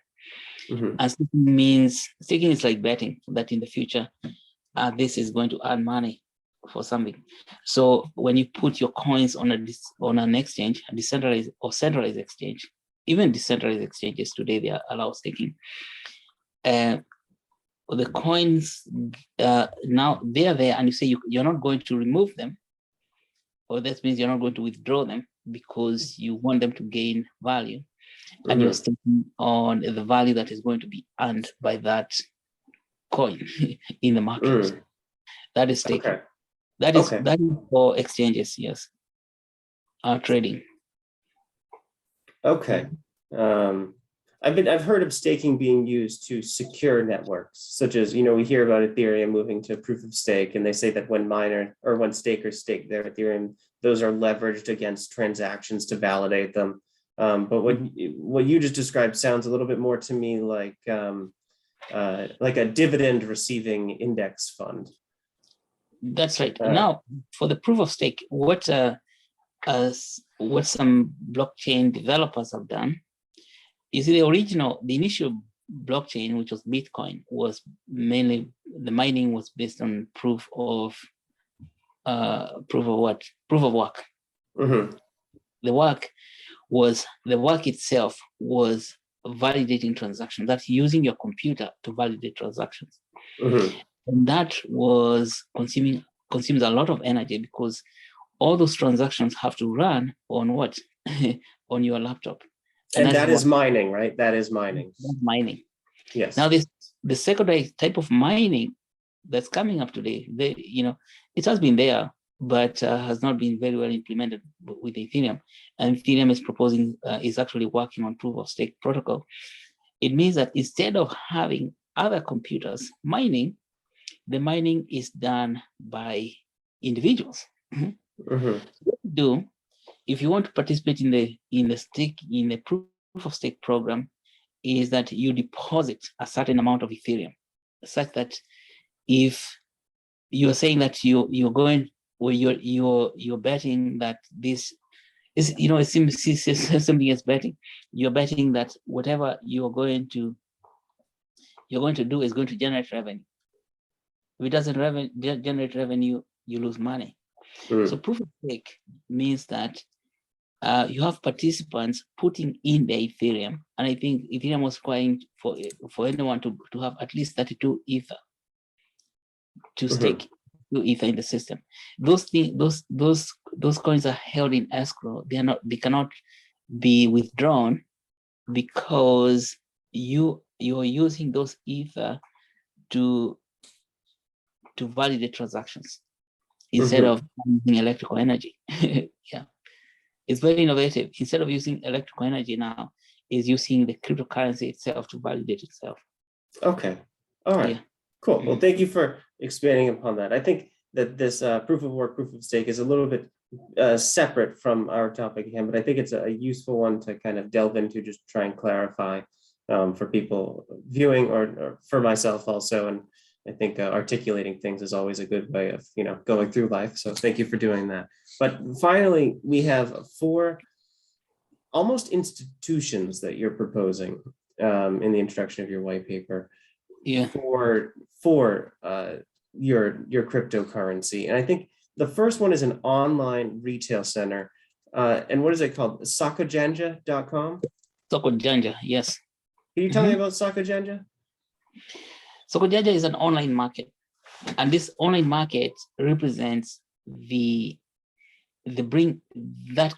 And staking is like betting that in the future, this is going to earn money for something. So when you put your coins on an exchange, a decentralized or centralized exchange, even decentralized exchanges today, they allow staking. The coins now they are there, and you say you're not going to remove them, or that means you're not going to withdraw them because you want them to gain value, and you're staking on the value that is going to be earned by that coin in the market. That is staking. Okay. That is for exchanges, yes. Trading. Okay. I've heard of staking being used to secure networks, such as, we hear about Ethereum moving to proof of stake, and they say that when stakers stake their Ethereum, those are leveraged against transactions to validate them. But what you just described sounds a little bit more to me like a dividend receiving index fund. That's right. Now, for the proof of stake, what some blockchain developers have done is the initial blockchain, which was Bitcoin, was mainly the mining was based on proof of work. The work itself was validating transactions. That's using your computer to validate transactions. And that consumes a lot of energy, because all those transactions have to run on what? On your laptop. And that is mining, right? That is mining. That's mining. Yes. Now, the secondary type of mining that's coming up today, it has been there, but has not been very well implemented with Ethereum. And Ethereum is actually working on proof of stake protocol. It means that instead of having other computers mining, the mining is done by individuals. What you do, if you want to participate in the proof of stake program, is that you deposit a certain amount of Ethereum, such that if you're saying that you're going, or you're betting that this is, it seems something as betting. You're betting that whatever you're going to do is going to generate revenue. If it doesn't generate revenue, you lose money. So proof of stake means that you have participants putting in their Ethereum, and I think Ethereum was requiring for anyone to have at least 32 Ether to stake 2 Ether in the system. Those coins are held in escrow. They cannot be withdrawn, because you're using those Ether to validate transactions instead of using electrical energy. Yeah. It's very innovative. Instead of using electrical energy now, is using the cryptocurrency itself to validate itself. Okay. All right. Yeah. Cool. Well, thank you for expanding upon that. I think that this proof of work, proof of stake is a little bit separate from our topic again, but I think it's a useful one to kind of delve into, just try and clarify for people viewing, or for myself also. And I think articulating things is always a good way of, going through life. So thank you for doing that. But finally, we have 4 almost institutions that you're proposing in the introduction of your white paper for your cryptocurrency. And I think the first one is an online retail center. And what is it called? Blockcjhaiin.com? Blockcjhaiin, yes. Can you tell me about Blockcjhaiin? Blockcjhaiin is an online market, and this online market represents that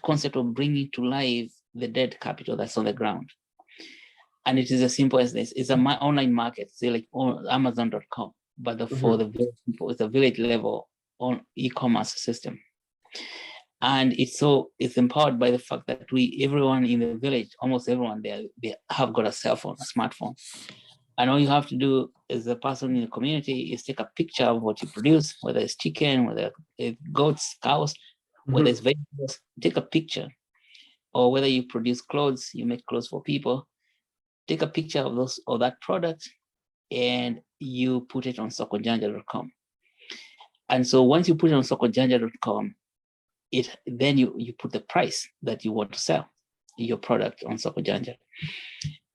concept of bringing to life the dead capital that's on the ground. And it is as simple as this. It's an online market, say like Amazon.com, but for the village people, it's a village level on e-commerce system. And it's empowered by the fact that everyone in the village, almost everyone there, they have got a cell phone, a smartphone. And all you have to do as a person in the community is take a picture of what you produce, whether it's chicken, whether it's goats, cows, whether it's vegetables, take a picture. Or whether you produce clothes, you make clothes for people, take a picture of that product and you put it on Blockcjhaiin.com. And so once you put it on Blockcjhaiin.com, then you put the price that you want to sell your product on Blockcjhaiin.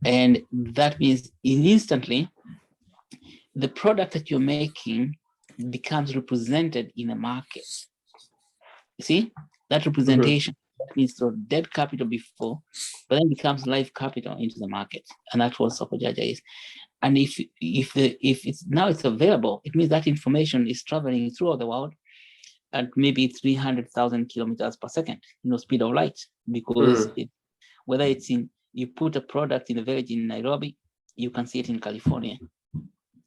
And that means instantly the product that you're making becomes represented in the market. You see that representation? That means the dead capital before, but then becomes live capital into the market, and that's what Blockcjhaiin is. And if it's available, it means that information is traveling throughout the world at maybe 300,000 kilometers per second, speed of light, because whether it's you put a product in a village in Nairobi, you can see it in California.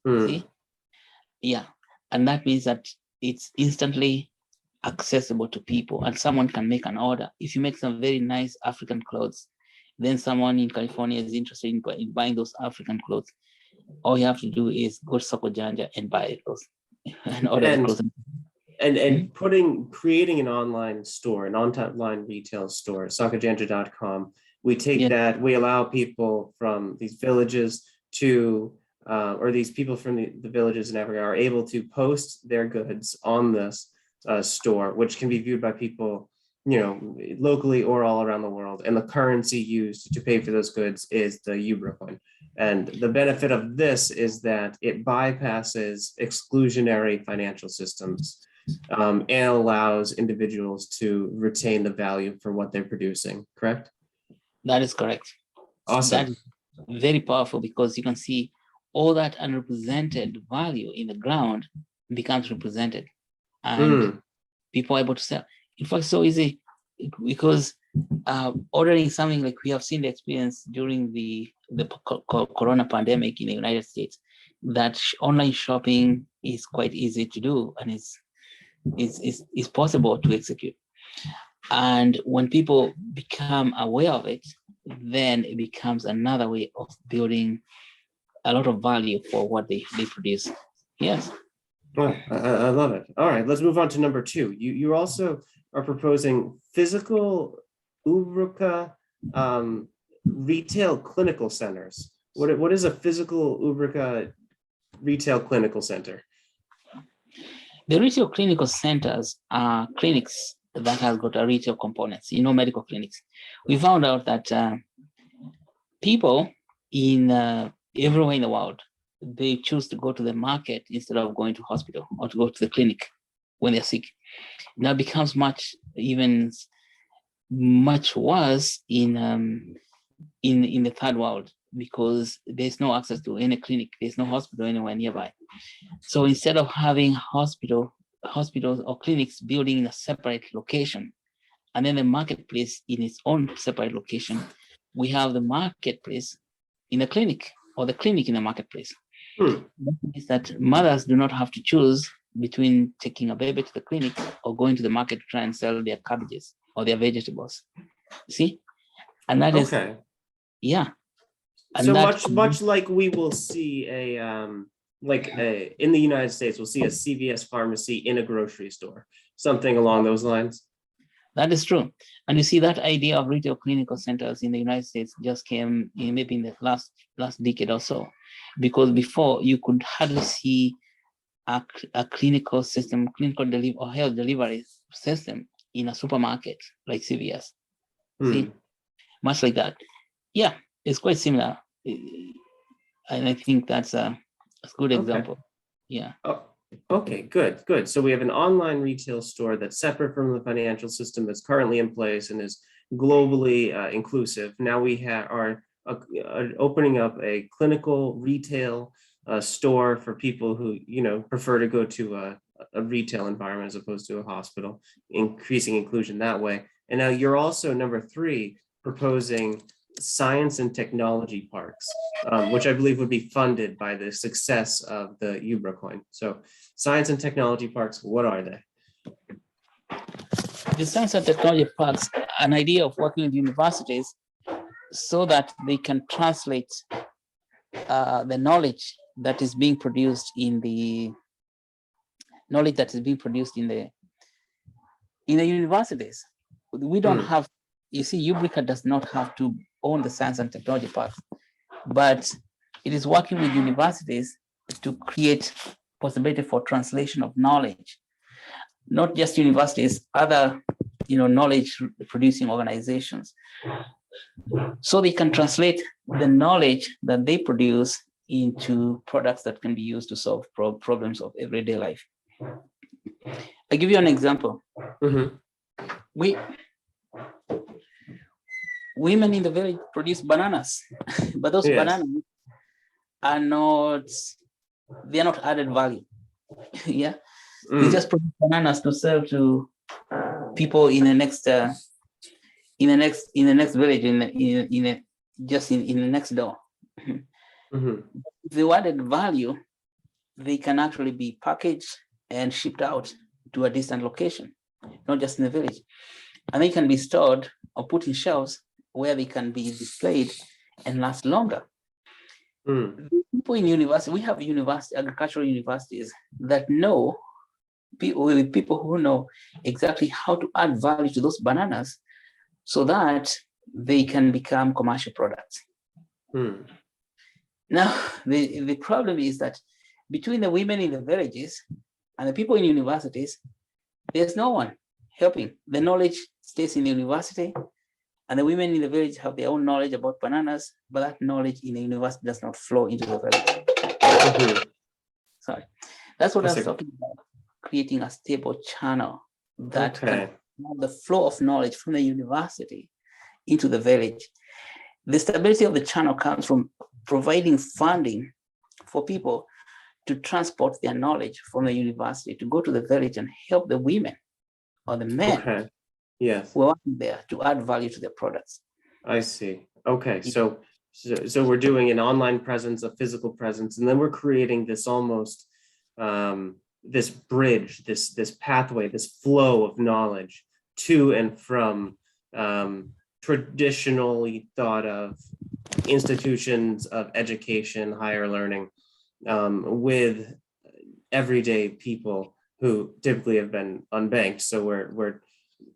See? Yeah. And that means that it's instantly accessible to people and someone can make an order. If you make some very nice African clothes, then someone in California is interested in buying those African clothes. All you have to do is go to Blockcjhaiin and buy those and order the clothes. And creating an online store, an online retail store, Blockcjhaiin.com. We take that, we allow people from these villages to, or these people from the villages in Africa are able to post their goods on this store, which can be viewed by people, locally or all around the world. And the currency used to pay for those goods is the Ubra coin. And the benefit of this is that it bypasses exclusionary financial systems and allows individuals to retain the value for what they're producing, correct? That is correct. Awesome. That is very powerful because you can see all that unrepresented value in the ground becomes represented and people are able to sell. In fact, so easy because ordering something like we have seen the experience during the corona pandemic in the United States, that online shopping is quite easy to do and is possible to execute. And when people become aware of it, then it becomes another way of building a lot of value for what they produce. Yes. Oh, I love it. All right, let's move on to number 2. You also are proposing physical Ubruka retail clinical centers. What is a physical Ubruka retail clinical center? The retail clinical centers are clinics that has got a retail components, medical clinics. We found out that people in everywhere in the world, they choose to go to the market instead of going to hospital or to go to the clinic when they're sick. Now becomes much worse in the third world because there's no access to any clinic, there's no hospital anywhere nearby. So instead of having hospitals or clinics building in a separate location, and then the marketplace in its own separate location, we have the marketplace in a clinic or the clinic in the marketplace. That means that mothers do not have to choose between taking a baby to the clinic or going to the market to try and sell their cabbages or their vegetables. See? And that is, yeah. And so much like we will see in the United States, we'll see a CVS pharmacy in a grocery store, something along those lines. That is true. And you see that idea of retail clinical centers in the United States just came maybe in the last decade or so, because before you could hardly see a clinical system, or health delivery system in a supermarket like CVS. See? much like that. Yeah, it's quite similar. And I think that's a good example. Okay. Yeah. Oh, okay, good. So we have an online retail store that's separate from the financial system that's currently in place and is globally inclusive. Now we are opening up a clinical retail store for people who, prefer to go to a retail environment as opposed to a hospital, increasing inclusion that way. And now you're also, number 3, proposing science and technology parks, which I believe would be funded by the success of the Blockcjhaiin. So science and technology parks, what are they? The science and technology parks, an idea of working with universities so that they can translate the knowledge that is being produced in the universities. We don't have, you see, Ubrica does not have to own the science and technology parks, but it is working with universities to create possibility for translation of knowledge, not just universities, other knowledge producing organizations, so they can translate the knowledge that they produce into products that can be used to solve problems of everyday life. I'll give you an example. Women in the village produce bananas, but those bananas are they're not added value. Yeah, they just produce bananas to sell to people in the next village, in the next door. If they added value, they can actually be packaged and shipped out to a distant location, not just in the village, and they can be stored or put in shelves where they can be displayed and last longer. People in university, we have agricultural universities that know, people who know exactly how to add value to those bananas so that they can become commercial products. Now, the problem is that between the women in the villages and the people in universities, there's no one helping. The knowledge stays in the university, and the women in the village have their own knowledge about bananas, but that knowledge in the university does not flow into the village. Sorry. That's what I was talking about, creating a stable channel that can have the flow of knowledge from the university into the village. The stability of the channel comes from providing funding for people to transport their knowledge from the university to go to the village and help the women or the men who are working there to add value to their products. I see. Okay, so we're doing an online presence, a physical presence, and then we're creating this almost this bridge, this pathway, this flow of knowledge to and from traditionally thought of institutions of education, higher learning, with everyday people who typically have been unbanked. So we're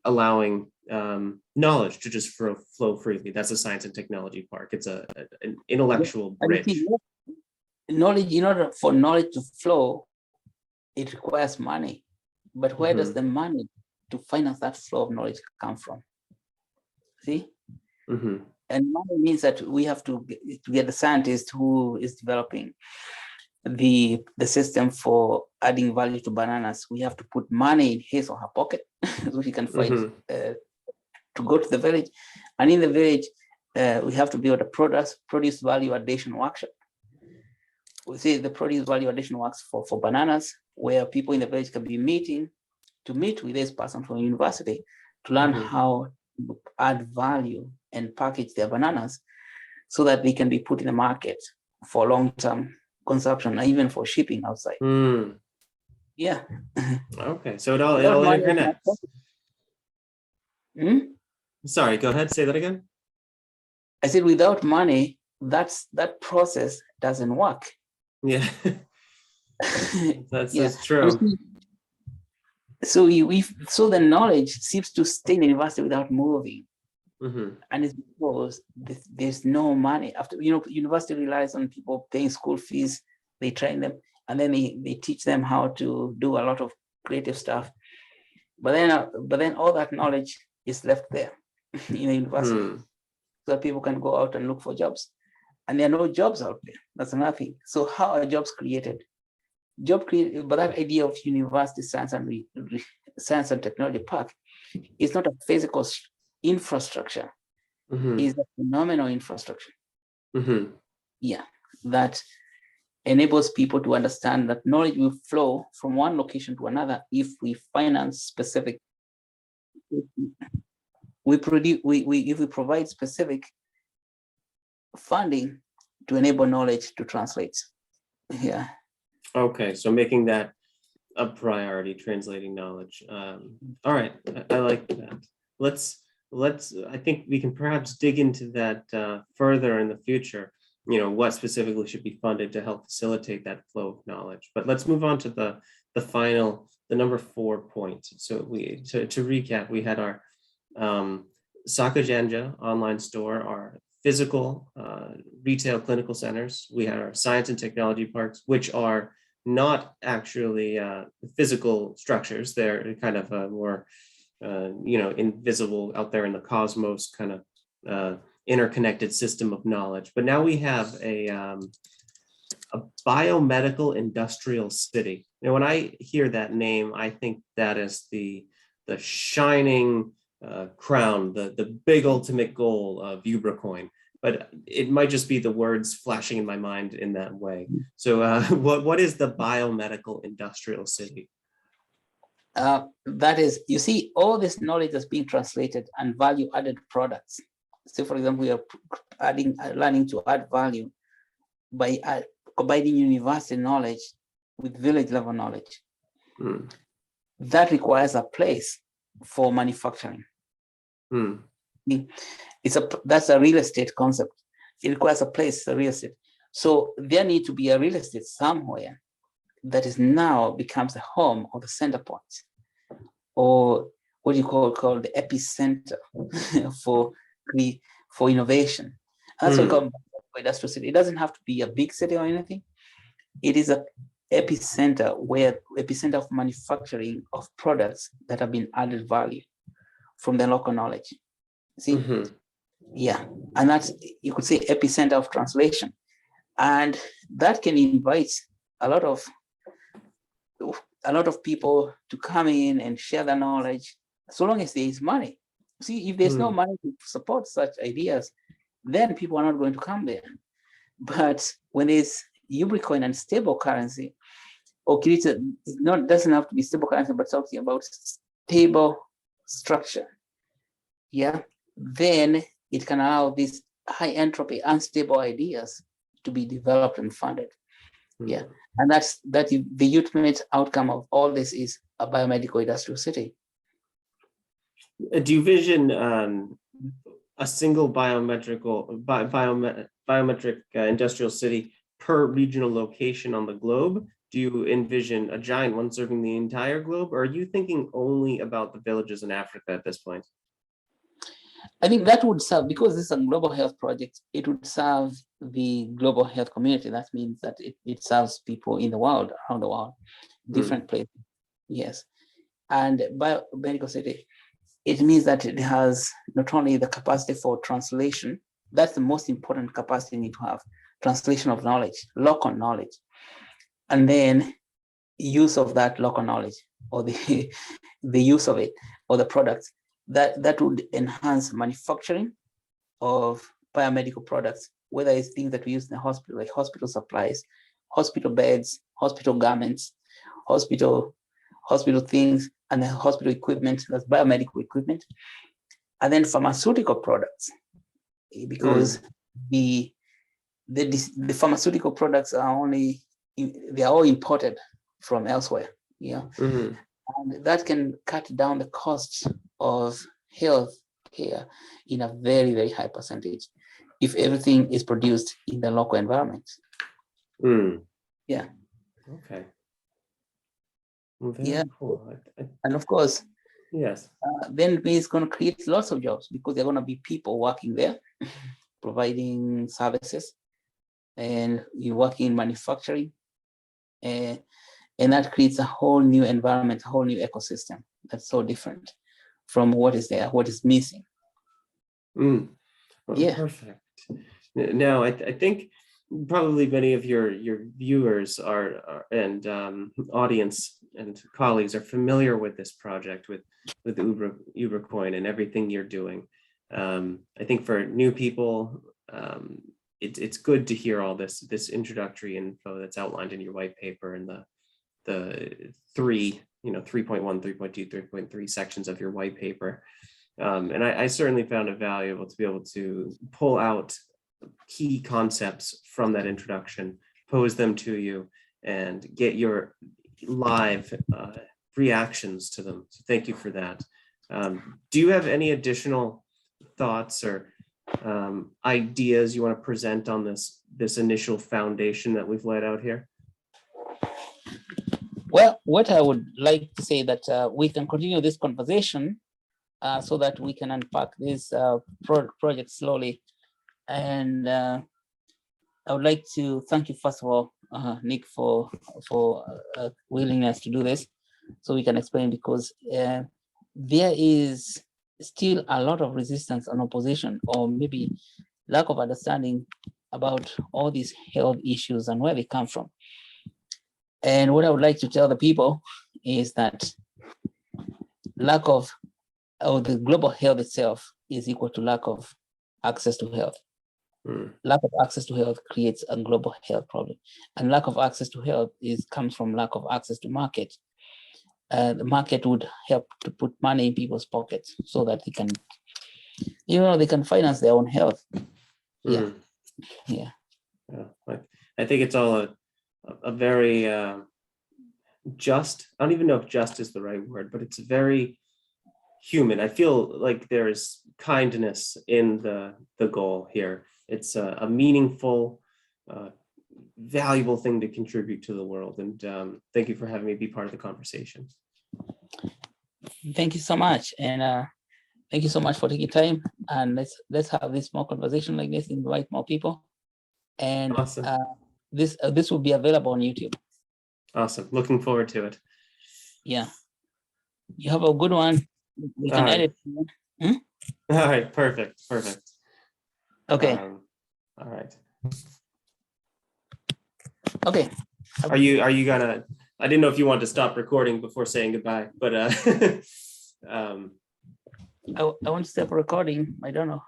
allowing knowledge to just flow freely. That's a science and technology park. It's an intellectual bridge. Knowledge, in order for knowledge to flow, it requires money. But where does the money to finance that flow of knowledge come from? See? And money means that we have to get the scientist who is developing the system for adding value to bananas. We have to put money in his or her pocket so he can fight to go to the village. And in the village, we have to build a produce value addition workshop. We see the produce value addition works for bananas, where people in the village can be meet with this person from university to learn how to add value and package their bananas so that they can be put in the market for long-term consumption, or even for shipping outside. Yeah. Okay, so it all interconnects. Sorry, go ahead, say that again. I said without money, that process doesn't work. Yeah. That's true. So so the knowledge seems to stay in the university without moving. And it's because there's no money. After university relies on people paying school fees, they train them, and then they teach them how to do a lot of creative stuff. But then all that knowledge is left there in the university. so that people can go out and look for jobs. And there are no jobs out there. That's another thing. So how are jobs created? But that idea of university science and technology path is not a physical infrastructure. It's a phenomenal infrastructure. Yeah, that enables people to understand that knowledge will flow from one location to another if we finance specific. If we provide specific funding to enable knowledge to translate. Yeah. Okay, so making that a priority, translating knowledge. All right, I like that. Let's. I think we can perhaps dig into that further in the future. You know, what specifically should be funded to help facilitate that flow of knowledge. But let's move on to the final, the number 4 point. So to recap, we had our Blockcjhaiin online store, our physical retail clinical centers. We had our science and technology parks, which are not actually physical structures. They're kind of more, invisible out there in the cosmos, kind of interconnected system of knowledge. But now we have a biomedical industrial city. Now, when I hear that name, I think that is the shining crown, the big ultimate goal of Blockcjhaiin. But it might just be the words flashing in my mind in that way. So what is the biomedical industrial city? That is, you see, all this knowledge that's being translated and value-added products. So, for example, we are learning to add value by combining university knowledge with village-level knowledge. That requires a place for manufacturing. That's a real estate concept. It requires a place, a real estate. So there need to be a real estate somewhere that is now becomes the home or the center point, or what you call the epicenter for innovation. That's what we call industrial city. It doesn't have to be a big city or anything. It is a epicenter of manufacturing of products that have been added value from the local knowledge. See? Yeah, and that's, you could say, epicenter of translation, and that can invite a lot of people to come in and share their knowledge, so long as there is money. See, if there's no money to support such ideas, then people are not going to come there. But when there's Blockcjhaiin and stable currency, or doesn't have to be stable currency, but talking about stable structure, yeah, then it can allow these high entropy, unstable ideas to be developed and funded. Yeah, and that's the ultimate outcome of all this is a biomedical industrial city. Do you vision a single biometric industrial city per regional location on the globe? Do you envision a giant one serving the entire globe, or are you thinking only about the villages in Africa at this point? I think that would serve, because this is a global health project, it would serve the global health community. That means that it serves people in the world, around the world, different places. Yes. And biomedical city, it means that it has not only the capacity for translation, that's the most important capacity you need to have, translation of knowledge, local knowledge, and then use of that local knowledge, or the use of it, or the products that would enhance manufacturing of biomedical products, whether it's things that we use in the hospital, like hospital supplies, hospital beds, hospital garments, hospital things, and the hospital equipment, that's biomedical equipment, and then pharmaceutical products, because the pharmaceutical products are all imported from elsewhere. Yeah. And that can cut down the costs of health care in a very, very high percentage if everything is produced in the local environment. Yeah. Okay. Yeah. Cool. And of course, yes. Then it's going to create lots of jobs, because there are going to be people working there providing services, and you work in manufacturing, and that creates a whole new environment, a whole new ecosystem that's so different from what is there, what is missing. Well, Yeah. perfect. Now, I think probably many of your viewers and audience and colleagues are familiar with this project, with Ubercoin and everything you're doing. I think for new people, it's good to hear all this introductory info that's outlined in your white paper and the three, 3.1, 3.2, 3.3 sections of your white paper. And I certainly found it valuable to be able to pull out key concepts from that introduction, pose them to you, and get your live reactions to them. So thank you for that. Do you have any additional thoughts or ideas you want to present on this initial foundation that we've laid out here? Well, what I would like to say that we can continue this conversation so that we can unpack this project slowly. And I would like to thank you, first of all, Nick, for willingness to do this, so we can explain, because there is still a lot of resistance and opposition, or maybe lack of understanding about all these health issues and where they come from. And what I would like to tell the people is that lack of, or the global health itself is equal to lack of access to health. Lack of access to health creates a global health problem, and lack of access to health comes from lack of access to market. The market would help to put money in people's pockets so that they can, they can finance their own health. Yeah. I think it's all a very just. I don't even know if just is the right word, but it's very human. I feel like there is kindness in the goal here. It's a meaningful, valuable thing to contribute to the world. And thank you for having me be part of the conversation. Thank you so much. And thank you so much for taking time. And let's have this more conversation like this, invite more people. And awesome. This will be available on YouTube. Awesome. Looking forward to it. Yeah. You have a good one. We can edit. All right. Perfect. Okay. All right. Okay. Are you gonna? I didn't know if you wanted to stop recording before saying goodbye, but I want to stop recording. I don't know.